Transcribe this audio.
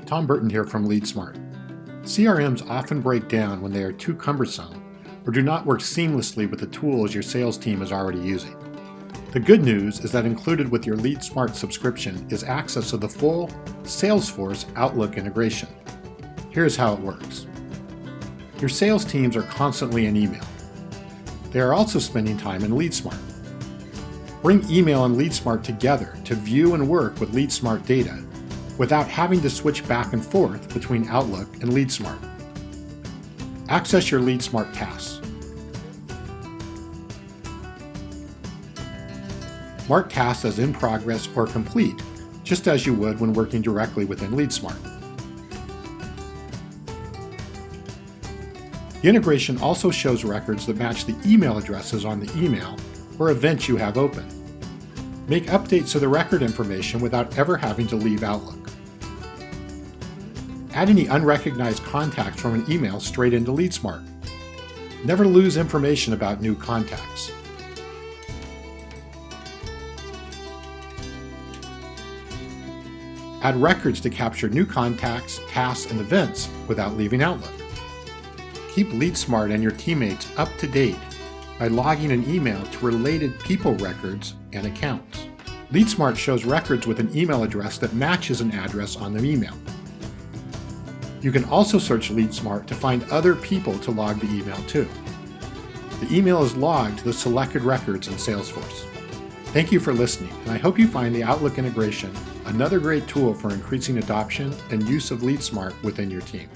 Tom Burton here from LeadSmart. CRMs often break down when they are too cumbersome or do not work seamlessly with the tools your sales team is already using. The good news is that included with your LeadSmart subscription is access to the full Salesforce Outlook integration. Here's how it works. Your sales teams are constantly in email. They are also spending time in LeadSmart. Bring email and LeadSmart together to view and work with LeadSmart data without having to switch back and forth between Outlook and LeadSmart. Access your LeadSmart tasks. Mark tasks as in progress or complete, just as you would when working directly within LeadSmart. The integration also shows records that match the email addresses on the email or events you have open. Make updates to the record information without ever having to leave Outlook. Add any unrecognized contacts from an email straight into LeadSmart. Never lose information about new contacts. Add records to capture new contacts, tasks, and events without leaving Outlook. Keep LeadSmart and your teammates up to date by logging an email to related people records and accounts. LeadSmart shows records with an email address that matches an address on the email. You can also search LeadSmart to find other people to log the email to. The email is logged to the selected records in Salesforce. Thank you for listening, and I hope you find the Outlook integration another great tool for increasing adoption and use of LeadSmart within your team.